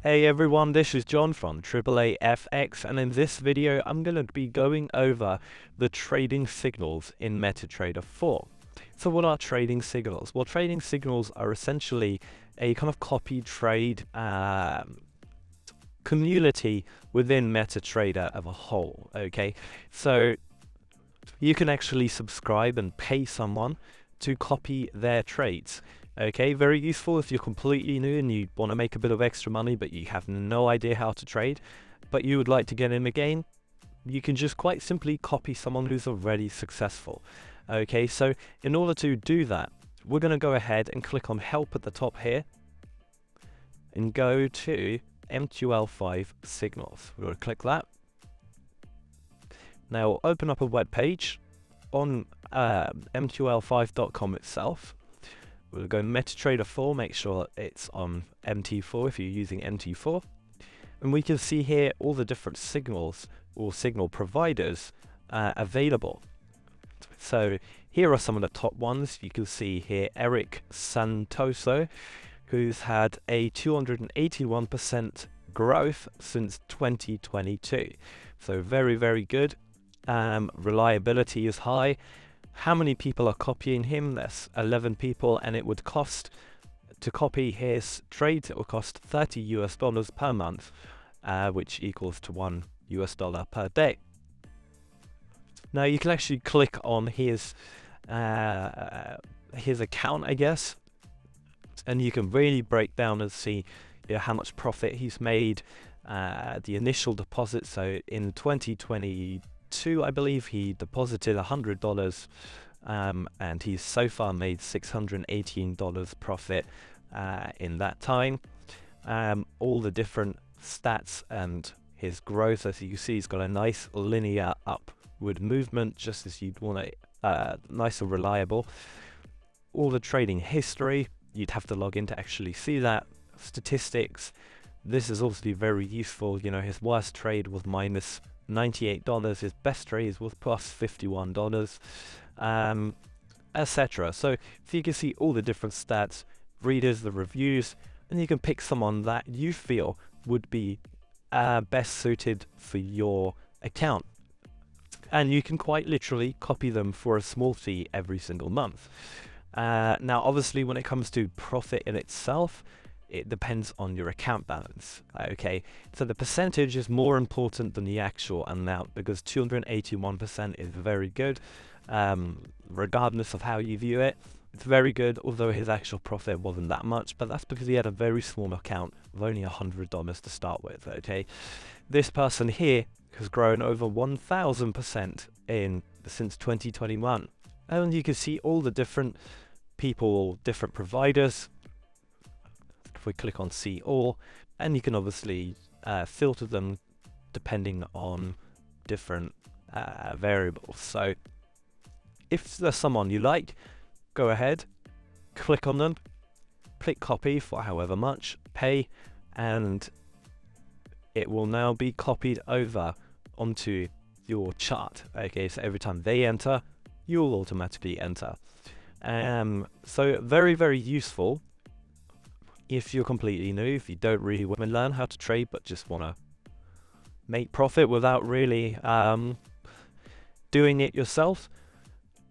Hey everyone, this is John from AAAAFx, and in this video I'm going to be going over the trading signals in MetaTrader 4. So what are trading signals? Well, trading signals are essentially a kind of copy trade community within MetaTrader as a whole, okay? So you can actually subscribe and pay someone to copy their trades. Okay, very useful if you're completely new and you want to make a bit of extra money but you have no idea how to trade, but you would like to get in the game. You can just quite simply copy someone who's already successful. Okay, so in order to do that, we're going to go ahead and click on help at the top here and go to MT4 signals. We'll click that. Now open up a web page on MT4.com itself. We'll go MetaTrader 4, make sure it's on MT4 if you're using MT4. And we can see here all the different signals or signal providers available. So here are some of the top ones. You can see here Eric Santoso, who's had a 281% growth since 2022. So very, very good. Reliability is high. How many people are copying him? There's 11 people, and it would cost, to copy his trades, it will cost $30 per month, which equals to $1 per day. Now you can actually click on his account, I guess, and you can really break down and see how much profit he's made, the initial deposit. So in 2022, I believe he deposited $100, and he's so far made $618 profit in that time. All the different stats and his growth, as you see, he's got a nice linear upward movement, just as you'd want it, nice and reliable. All the trading history, you'd have to log in to actually see that. Statistics, this is obviously very useful. You know, his worst trade was minus $98, his best trade was plus $51, etc. So you can see all the different stats, readers, the reviews, and you can pick someone that you feel would be best suited for your account. And you can quite literally copy them for a small fee every single month. Now obviously when it comes to profit in itself, it depends on your account balance. Okay, so the percentage is more important than the actual amount, because 281% is very good. Regardless of how you view it, it's very good, although his actual profit wasn't that much, but that's because he had a very small account of only $100 to start with. Okay, this person here has grown over 1,000% since 2021, and you can see all the different people, different providers. If we click on see all, and you can obviously filter them depending on different variables. So if there's someone you like, go ahead, click on them, click copy for however much, pay, and it will now be copied over onto your chart. Okay, so every time they enter, you'll automatically enter. So very, very useful if you're completely new, if you don't really want to learn how to trade but just want to make profit without really doing it yourself.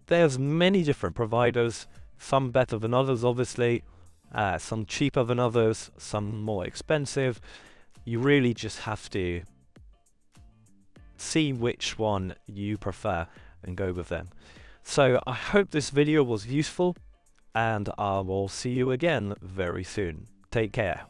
There's many different providers, some better than others obviously, some cheaper than others, some more expensive. You really just have to see which one you prefer and go with them. So I hope this video was useful, and I will see you again very soon. Take care.